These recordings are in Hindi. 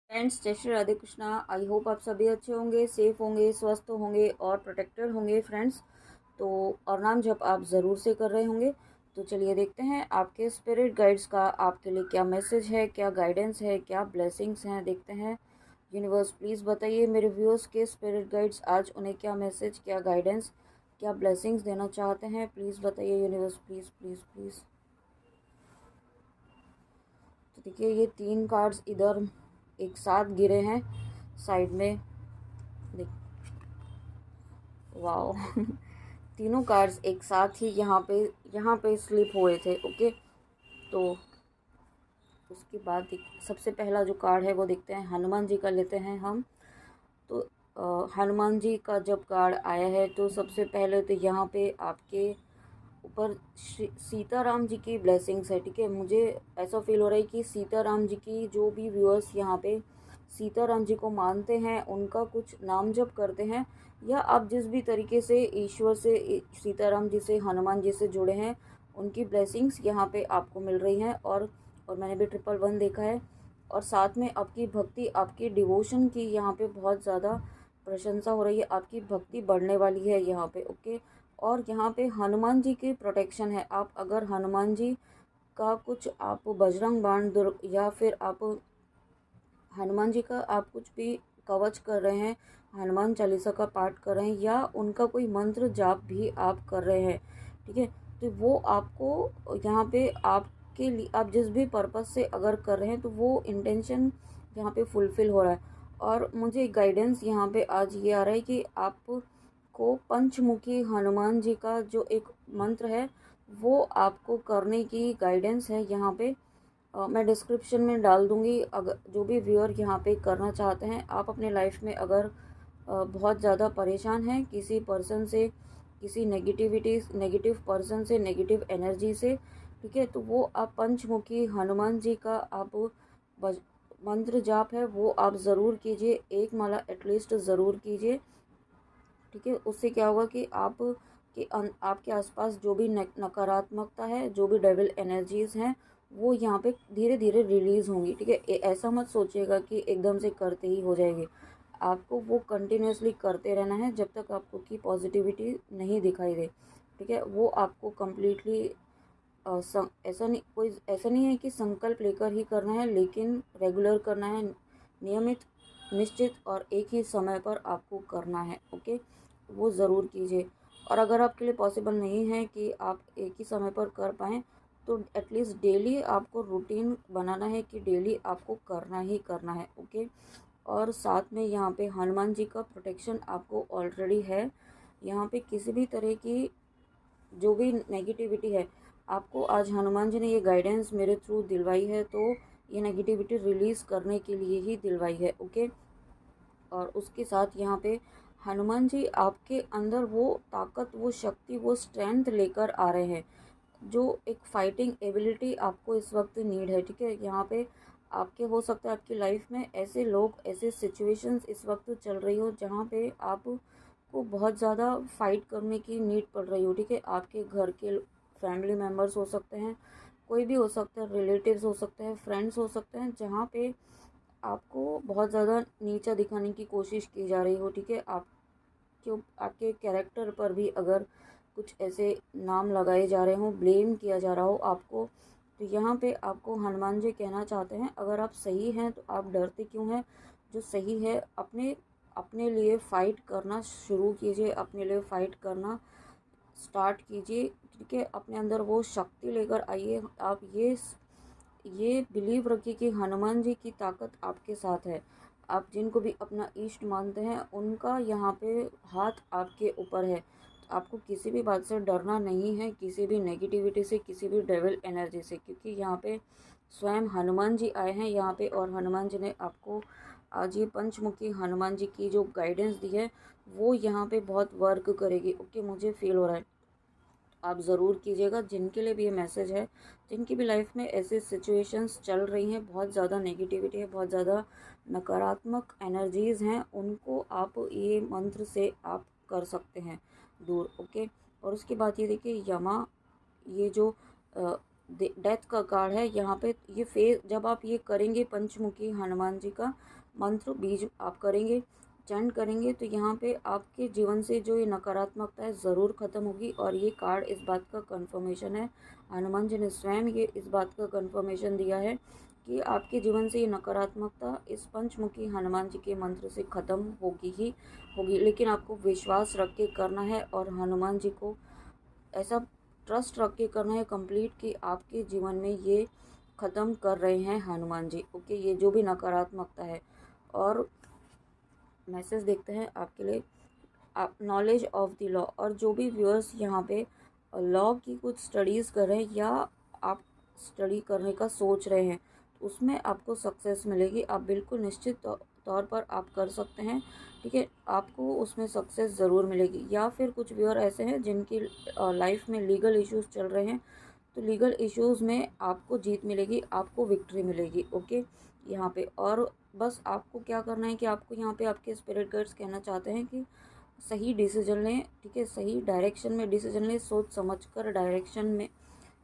फ्रेंड्स, जय श्री राधे कृष्णा। आई होप आप सभी अच्छे होंगे, सेफ होंगे, स्वस्थ होंगे और प्रोटेक्टेड होंगे फ्रेंड्स। तो और नाम जब आप ज़रूर से कर रहे होंगे। तो चलिए देखते हैं आपके स्पिरिट गाइड्स का आपके लिए क्या मैसेज है, क्या गाइडेंस है, क्या ब्लेसिंग्स हैं। देखते हैं। यूनिवर्स प्लीज़ बताइए मेरे व्यूअर्स के स्पिरिट गाइड्स आज उन्हें क्या मैसेज, क्या गाइडेंस, क्या ब्लेसिंग्स देना चाहते हैं। प्लीज़ बताइए यूनिवर्स, प्लीज़ प्लीज़ प्लीज़। तो देखिए, ये 3 कार्ड्स इधर एक साथ गिरे हैं साइड में। देख, वाओ तीनों कार्ड्स एक साथ ही यहाँ पे स्लिप हुए थे। ओके, तो उसके बाद सबसे पहला जो कार्ड है वो देखते हैं, हनुमान जी का लेते हैं हम। तो हनुमान जी का जब कार्ड आया है तो सबसे पहले तो यहाँ पे आपके ऊपर सीताराम जी की ब्लेसिंग्स है। ठीक है, मुझे ऐसा फील हो रहा है कि सीताराम जी की जो भी व्यूअर्स यहाँ पे सीताराम जी को मानते हैं, उनका कुछ नाम जप करते हैं, या आप जिस भी तरीके से ईश्वर से, सीताराम जी से, हनुमान जी से जुड़े हैं, उनकी ब्लेसिंग्स यहाँ पे आपको मिल रही हैं। और मैंने भी 111 देखा है। और साथ में आपकी भक्ति, आपकी डिवोशन की यहाँ पे बहुत ज़्यादा प्रशंसा हो रही है। आपकी भक्ति बढ़ने वाली है यहाँ पे। ओके, और यहाँ पे हनुमान जी की प्रोटेक्शन है। आप अगर हनुमान जी का कुछ आप बजरंग बाण दुर्ग, या फिर आप हनुमान जी का आप कुछ भी कवच कर रहे हैं, हनुमान चालीसा का पाठ कर रहे हैं, या उनका कोई मंत्र जाप भी आप कर रहे हैं, ठीक है, तो वो आपको यहाँ पे आपके लिए, आप जिस भी पर्पज़ से अगर कर रहे हैं तो वो इंटेंशन यहाँ पे फुलफ़िल हो रहा है। और मुझे गाइडेंस यहाँ पे आज ये आ रहा है कि आपको पंचमुखी हनुमान जी का जो एक मंत्र है वो आपको करने की गाइडेंस है यहाँ पे। मैं डिस्क्रिप्शन में डाल दूँगी। अगर जो भी व्यूअर यहाँ पे करना चाहते हैं, आप अपने लाइफ में अगर बहुत ज़्यादा परेशान हैं किसी पर्सन से, किसी नेगेटिव पर्सन से, नेगेटिव एनर्जी से, ठीक है, तो वो आप पंचमुखी हनुमान जी का आप मंत्र जाप है वो आप ज़रूर कीजिए। एक माला एटलीस्ट ज़रूर कीजिए। ठीक है, उससे क्या होगा कि आपके आसपास जो भी नकारात्मकता है, जो भी डेविल एनर्जीज हैं, वो यहाँ पे धीरे धीरे रिलीज़ होंगी। ठीक है, ऐसा मत सोचिएगा कि एकदम से करते ही हो जाएगी। आपको वो कंटिन्यूसली करते रहना है जब तक आपको की पॉजिटिविटी नहीं दिखाई दे। ठीक है, वो आपको कम्प्लीटली ऐसा नहीं है कि संकल्प लेकर ही करना है, लेकिन रेगुलर करना है, नियमित, निश्चित और एक ही समय पर आपको करना है। ओके, वो ज़रूर कीजिए। और अगर आपके लिए पॉसिबल नहीं है कि आप एक ही समय पर कर पाएँ, तो एटलीस्ट डेली आपको रूटीन बनाना है कि डेली आपको करना ही करना है। ओके, और साथ में यहाँ पे हनुमान जी का प्रोटेक्शन आपको ऑलरेडी है। यहाँ पे किसी भी तरह की जो भी नेगेटिविटी है, आपको आज हनुमान जी ने ये गाइडेंस मेरे थ्रू दिलवाई है, तो ये नेगेटिविटी रिलीज़ करने के लिए ही दिलवाई है। ओके, और उसके साथ यहाँ पे हनुमान जी आपके अंदर वो ताकत, वो शक्ति, वो स्ट्रेंथ लेकर आ रहे हैं, जो एक फाइटिंग एबिलिटी आपको इस वक्त नीड है। ठीक है, यहाँ पे आपके हो सकता है आपकी लाइफ में ऐसे लोग, ऐसे सिचुएशंस इस वक्त चल रही हो जहाँ पे आपको बहुत ज़्यादा फाइट करने की नीड पड़ रही हो। ठीक है, आपके घर के फैमिली मेम्बर्स हो सकते हैं, कोई भी हो सकता है, रिलेटिव्स हो सकते हैं, फ्रेंड्स हो सकते हैं, जहाँ पे आपको बहुत ज़्यादा नीचा दिखाने की कोशिश की जा रही हो। ठीक है, आपके कैरेक्टर पर भी अगर कुछ ऐसे नाम लगाए जा रहे हों, ब्लेम किया जा रहा हो आपको, तो यहाँ पे आपको हनुमान जी कहना चाहते हैं, अगर आप सही हैं तो आप डरते क्यों हैं। जो सही है, अपने अपने लिए फ़ाइट करना शुरू कीजिए, अपने लिए फ़ाइट करना स्टार्ट कीजिए। ठीक है, अपने अंदर वो शक्ति लेकर आइए। आप ये बिलीव रखिए कि हनुमान जी की ताकत आपके साथ है। आप जिनको भी अपना इष्ट मानते हैं, उनका यहाँ पे हाथ आपके ऊपर है। तो आपको किसी भी बात से डरना नहीं है, किसी भी नेगेटिविटी से, किसी भी डेविल एनर्जी से, क्योंकि यहाँ पे स्वयं हनुमान जी आए हैं यहाँ पे, और हनुमान जी ने आपको आज ये पंचमुखी हनुमान जी की जो गाइडेंस दी है वो यहाँ पे बहुत वर्क करेगी। ओके, मुझे फील हो रहा है। आप ज़रूर कीजिएगा। जिनके लिए भी ये मैसेज है, जिनकी भी लाइफ में ऐसी सिचुएशंस चल रही हैं, बहुत ज़्यादा नेगेटिविटी है, बहुत ज़्यादा नकारात्मक एनर्जीज़ हैं, उनको आप ये मंत्र से आप कर सकते हैं दूर। ओके, और उसके बाद ये देखिए, यमा, ये जो डेथ का कार्ड है। यहाँ पे ये फेज जब आप ये करेंगे पंचमुखी हनुमान जी का मंत्र बीज आप करेंगे, चैंट करेंगे, तो यहाँ पे आपके जीवन से जो ये नकारात्मकता है ज़रूर ख़त्म होगी। और ये कार्ड इस बात का कंफर्मेशन है, हनुमान जी ने स्वयं ये इस बात का कंफर्मेशन दिया है कि आपके जीवन से ये नकारात्मकता इस पंचमुखी हनुमान जी के मंत्र से ख़त्म होगी ही होगी। लेकिन आपको विश्वास रख के करना है और हनुमान जी को ऐसा ट्रस्ट रख के करना है कंप्लीट कि आपके जीवन में ये ख़त्म कर रहे हैं हनुमान जी। ओके, ये जो भी नकारात्मकता है। और मैसेज देखते हैं आपके लिए, आप नॉलेज ऑफ द लॉ। और जो भी व्यूअर्स यहाँ पे लॉ की कुछ स्टडीज़ कर रहे हैं या आप स्टडी करने का सोच रहे हैं, तो उसमें आपको सक्सेस मिलेगी। आप बिल्कुल निश्चित तौर पर आप कर सकते हैं, ठीक है, आपको उसमें सक्सेस ज़रूर मिलेगी। या फिर कुछ व्यूअर ऐसे हैं जिनकी लाइफ में लीगल इश्यूज़ चल रहे हैं, तो लीगल इश्यूज़ में आपको जीत मिलेगी, आपको विक्ट्री मिलेगी। ओके, यहाँ पे और बस आपको क्या करना है कि आपको यहाँ पे आपके स्पिरिट गाइड्स कहना चाहते हैं कि सही डिसीजन लें, ठीक है, सही डायरेक्शन में डिसीजन लें, सोच समझकर डायरेक्शन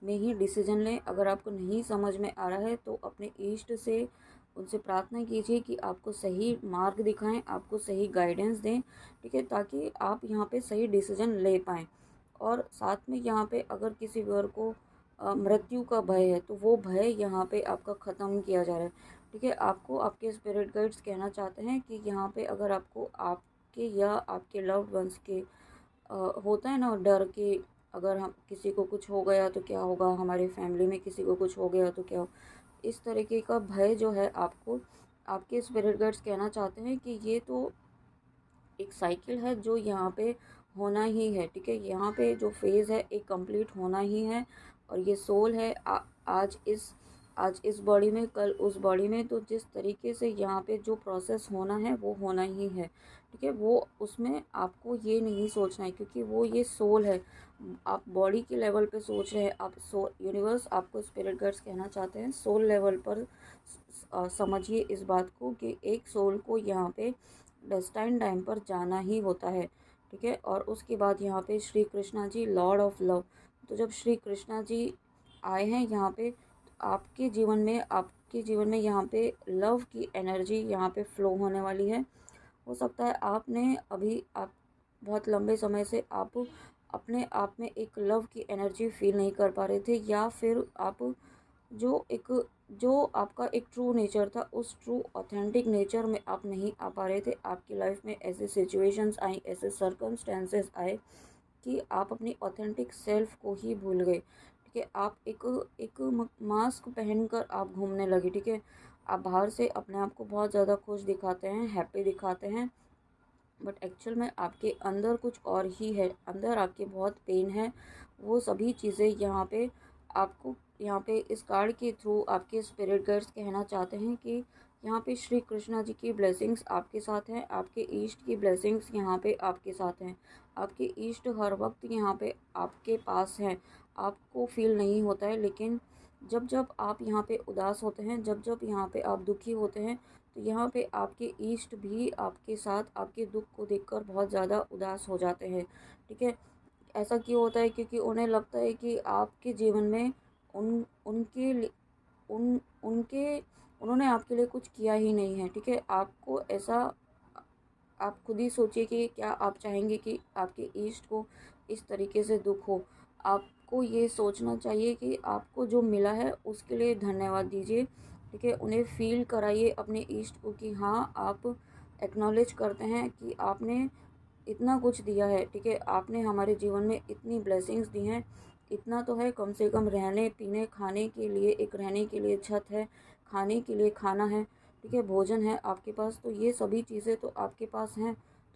में ही डिसीजन लें। अगर आपको नहीं समझ में आ रहा है तो अपने ईष्ट से उनसे प्रार्थना कीजिए कि आपको सही मार्ग दिखाएं, आपको सही गाइडेंस दें, ठीक है, ताकि आप यहाँ पे सही डिसीजन ले पाएँ। और साथ में यहाँ पे अगर किसी व्यूअर को मृत्यु का भय है, तो वो भय यहाँ पे आपका ख़त्म किया जा रहा है, ठीक है। आपको आपके स्पिरिट गाइड्स कहना चाहते हैं कि यहाँ पे अगर आपको आपके या आपके लव्ड वंस के होता है ना डर कि अगर हम किसी को कुछ हो गया तो क्या होगा, हमारे फैमिली में किसी को कुछ हो गया तो क्या हो, इस तरीके का भय जो है आपको आपके स्पिरिट गाइड्स कहना चाहते हैं कि ये तो एक साइकिल है जो यहाँ पे होना ही है, ठीक है। यहाँ पे जो फेज़ है एक कंप्लीट होना ही है। और ये सोल है आज इस बॉडी में, कल उस बॉडी में, तो जिस तरीके से यहाँ पे जो प्रोसेस होना है वो होना ही है, ठीक है। वो उसमें आपको ये नहीं सोचना है क्योंकि वो ये सोल है। आप बॉडी के लेवल पे सोच रहे हैं, आप यूनिवर्स आपको स्पिरिट गाइड्स कहना चाहते हैं सोल लेवल पर समझिए इस बात को कि एक सोल को यहाँ पे डेस्टाइन टाइम पर जाना ही होता है, ठीक है। और उसके बाद यहाँ पे Shri Krishna ji Lord of love, तो जब श्री कृष्णा जी आए हैं यहाँ पे, तो आपके जीवन में यहाँ पे लव की एनर्जी यहाँ पे फ्लो होने वाली है। हो सकता है आपने अभी आप बहुत लंबे समय से आप अपने आप में एक लव की एनर्जी फील नहीं कर पा रहे थे, या फिर आप जो एक जो आपका एक ट्रू नेचर था उस ट्रू ऑथेंटिक नेचर में आप नहीं आ पा रहे थे। आपकी लाइफ में ऐसे सिचुएशंस आई, ऐसे सर्कमस्टेंसेस आए कि आप अपनी ऑथेंटिक सेल्फ को ही भूल गए, ठीक है। आप एक मास्क पहनकर आप घूमने लगे, ठीक है। आप बाहर से अपने आप को बहुत ज़्यादा खुश दिखाते हैं, हैप्पी दिखाते हैं, बट एक्चुअल में आपके अंदर कुछ और ही है, अंदर आपके बहुत पेन है। वो सभी चीज़ें यहाँ पे आपको यहाँ पे इस कार्ड के थ्रू आपके स्पिरिट गाइड्स कहना चाहते हैं कि यहाँ पे श्री कृष्णा जी की ब्लेसिंग्स आपके साथ हैं, आपके ईष्ट की ब्लेसिंग्स यहाँ पे आपके साथ हैं। आपके ईष्ट हर वक्त यहाँ पे आपके पास हैं, आपको फील नहीं होता है, लेकिन जब जब आप यहाँ पे उदास होते हैं, जब जब यहाँ पे आप दुखी होते हैं, तो यहाँ पे आपके ईष्ट भी आपके साथ आपके दुख को देखकर बहुत ज़्यादा उदास हो जाते हैं, ठीक है। ऐसा क्यों होता है? क्योंकि उन्हें लगता है कि आपके जीवन में उन उनके लि- उन उनके उन्होंने आपके लिए कुछ किया ही नहीं है, ठीक है। आपको ऐसा आप खुद ही सोचिए कि क्या आप चाहेंगे कि आपके ईष्ट को इस तरीके से दुख हो। आपको ये सोचना चाहिए कि आपको जो मिला है उसके लिए धन्यवाद दीजिए, ठीक है। उन्हें फ़ील कराइए अपने ईष्ट को कि हाँ, आप एक्नॉलेज करते हैं कि आपने इतना कुछ दिया है, ठीक है। आपने हमारे जीवन में इतनी ब्लेसिंग्स दी हैं, इतना तो है कम से कम रहने पीने खाने के लिए, एक रहने के लिए छत है, खाने के लिए खाना है, ठीक है, भोजन है आपके पास, तो ये सभी चीज़ें तो आपके पास हैं,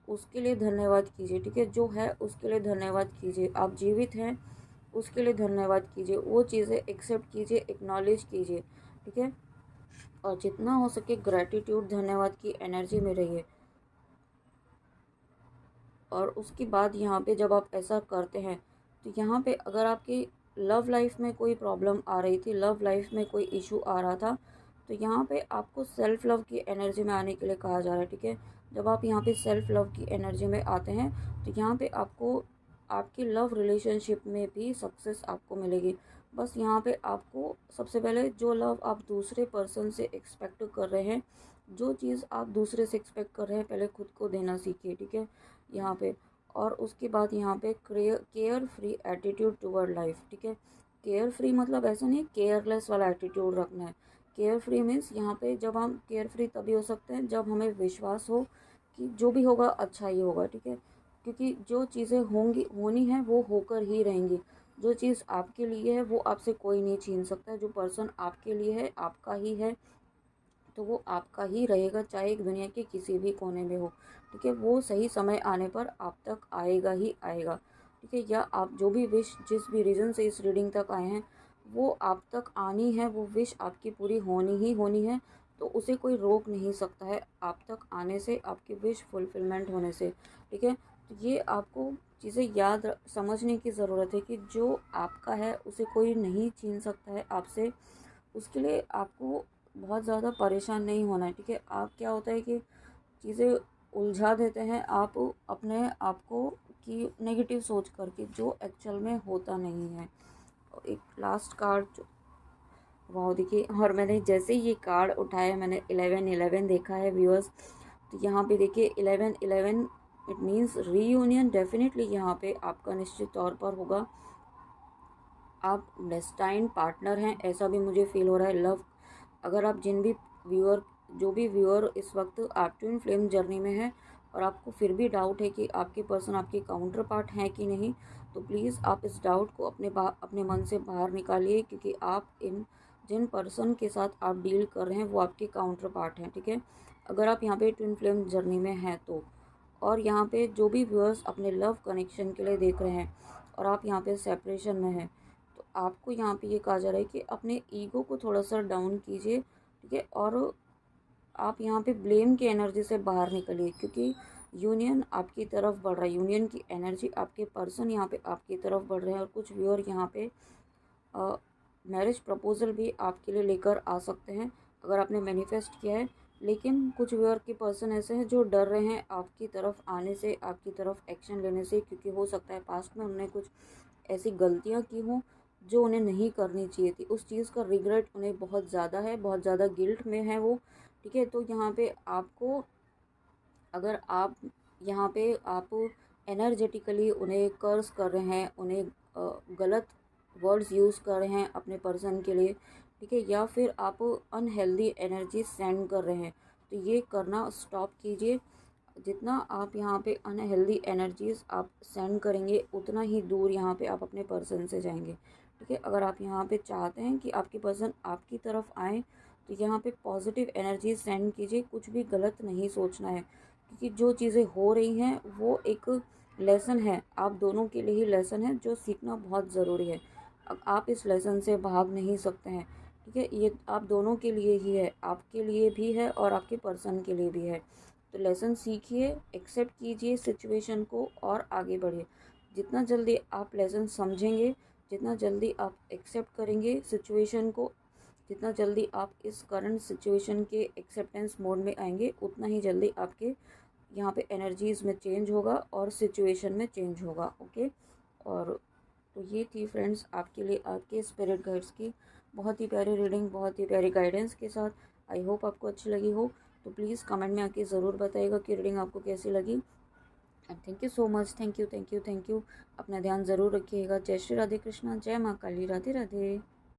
तो उसके लिए धन्यवाद कीजिए, ठीक है। जो है उसके लिए धन्यवाद कीजिए, आप जीवित हैं उसके लिए धन्यवाद कीजिए, वो चीज़ें एक्सेप्ट कीजिए, एक्नॉलेज कीजिए, ठीक है। और जितना हो सके ग्रैटिट्यूड, धन्यवाद की एनर्जी में रहिए। और उसके बाद यहाँ पे जब आप ऐसा करते हैं, तो यहाँ पे अगर आपकी लव लाइफ में कोई प्रॉब्लम आ रही थी, लव लाइफ में कोई इशू आ रहा था, तो यहाँ पे आपको सेल्फ लव की एनर्जी में आने के लिए कहा जा रहा है, ठीक है। जब आप यहाँ पे सेल्फ लव की एनर्जी में आते हैं, तो यहाँ पे आपको आपकी लव रिलेशनशिप में भी सक्सेस आपको मिलेगी। बस यहाँ पे आपको सबसे पहले जो लव आप दूसरे पर्सन से एक्सपेक्ट कर रहे हैं, जो चीज़ आप दूसरे से एक्सपेक्ट कर रहे हैं, पहले खुद को देना सीखिए, ठीक है यहाँ पे। और उसके बाद यहाँ पे care free attitude toward life, ठीक है। केयर फ्री मतलब ऐसा नहीं केयरलेस वाला एटीट्यूड रखना है। केयर फ्री मीन्स यहाँ पे जब हम केयर फ्री तभी हो सकते हैं जब हमें विश्वास हो कि जो भी होगा अच्छा ही होगा, ठीक है। क्योंकि जो चीज़ें होंगी होनी है वो होकर ही रहेंगी। जो चीज़ आपके लिए है वो आपसे कोई नहीं छीन सकता। जो पर्सन आपके लिए है आपका ही है, तो वो आपका ही रहेगा, चाहे एक दुनिया के किसी भी कोने में हो, ठीक है। वो सही समय आने पर आप तक आएगा ही आएगा, ठीक है। या आप जो भी विश जिस भी रीज़न से इस रीडिंग तक आए हैं वो आप तक आनी है, वो विश आपकी पूरी होनी ही होनी है। तो उसे कोई रोक नहीं सकता है आप तक आने से, आपकी विश फुलफिलमेंट होने से, ठीक है। तो ये आपको चीज़ें समझने की ज़रूरत है कि जो आपका है उसे कोई नहीं छीन सकता है आपसे। उसके लिए आपको बहुत ज़्यादा परेशान नहीं होना है, ठीक है। आप क्या होता है कि चीज़ें उलझा देते हैं आप अपने आप को कि नेगेटिव सोच करके, जो एक्चुअल में होता नहीं है। और एक लास्ट कार्ड जो वाह देखिए, और मैंने जैसे ही ये कार्ड उठाया मैंने 11-11 देखा है व्यूअर्स। तो यहाँ पे देखिए 11-11 इट मीन्स रीयूनियन। डेफिनेटली यहाँ पे आपका निश्चित तौर पर होगा, आप डेस्टाइन पार्टनर हैं ऐसा भी मुझे फील हो रहा है। लव, अगर आप व्यूअर जो भी व्यूअर इस वक्त आप ट्विन फ्लेम जर्नी में है और आपको फिर भी डाउट है कि आपके पर्सन आपके काउंटर पार्ट हैं कि नहीं, तो प्लीज़ आप इस डाउट को अपने मन से बाहर निकालिए, क्योंकि आप जिन पर्सन के साथ आप डील कर रहे हैं वो आपके काउंटर पार्ट हैं, ठीक है। अगर आप यहाँ पे ट्विन फ्लेम जर्नी में हैं तो, और यहाँ पे जो भी व्यूअर्स अपने लव कनेक्शन के लिए देख रहे हैं और आप यहाँ पे सेपरेशन में हैं, तो आपको यहाँ पे ये कहा जा रहा है कि अपने ईगो को थोड़ा सा डाउन कीजिए, ठीक है। और आप यहाँ पे ब्लेम की एनर्जी से बाहर निकलिए, क्योंकि यूनियन आपकी तरफ बढ़ रहा है, यूनियन की एनर्जी आपके पर्सन यहाँ पे आपकी तरफ बढ़ रहे हैं। और कुछ व्यूअर यहाँ पे मैरिज प्रपोजल भी आपके लिए लेकर आ सकते हैं अगर आपने मैनिफेस्ट किया है। लेकिन कुछ व्यूअर के पर्सन ऐसे हैं जो डर रहे हैं आपकी तरफ आने से, आपकी तरफ एक्शन लेने से, क्योंकि हो सकता है पास्ट में उन्होंने कुछ ऐसी गलतियाँ की हों जो उन्हें नहीं करनी चाहिए थी। उस चीज़ का रिग्रेट उन्हें बहुत ज़्यादा है, बहुत ज़्यादा गिल्ट में है वो, ठीक है। तो यहाँ पे आपको, अगर आप यहाँ पे आप एनर्जेटिकली उन्हें कर्स कर रहे हैं, उन्हें गलत वर्ड्स यूज़ कर रहे हैं अपने पर्सन के लिए, ठीक है, या फिर आप अनहेल्दी एनर्जी सेंड कर रहे हैं, तो ये करना स्टॉप कीजिए। जितना आप यहाँ पे अनहेल्दी एनर्जीज़ आप सेंड करेंगे उतना ही दूर यहाँ पे आप अपने पर्सन से जाएंगे, ठीक है। अगर आप यहाँ पे चाहते हैं कि आपके पर्सन आपकी तरफ आए, तो यहाँ पे पॉजिटिव एनर्जी सेंड कीजिए, कुछ भी गलत नहीं सोचना है, क्योंकि जो चीज़ें हो रही हैं वो एक लेसन है, आप दोनों के लिए ही लेसन है जो सीखना बहुत ज़रूरी है। अब आप इस लेसन से भाग नहीं सकते हैं, ठीक है। ये आप दोनों के लिए ही है, आपके लिए भी है और आपके पर्सन के लिए भी है। तो लेसन सीखिए, एक्सेप्ट कीजिए सिचुएशन को और आगे बढ़िए। जितना जल्दी आप लेसन समझेंगे, जितना जल्दी आप एक्सेप्ट करेंगे सिचुएशन को, जितना जल्दी आप इस करंट सिचुएशन के एक्सेप्टेंस मोड में आएंगे, उतना ही जल्दी आपके यहाँ पे एनर्जीज़ में चेंज होगा और सिचुएशन में चेंज होगा, ओके। और तो ये थी फ्रेंड्स आपके लिए आपके स्पिरिट गाइड्स की बहुत ही प्यारी रीडिंग, बहुत ही प्यारी गाइडेंस के साथ। आई होप आपको अच्छी लगी हो। तो प्लीज़ कमेंट में आके ज़रूर बताइएगा कि रीडिंग आपको कैसी लगी। And thank you so much, thank you thank you thank you. अपना ध्यान ज़रूर रखिएगा। जय श्री राधे कृष्णा, जय माँ काली, राधे राधे।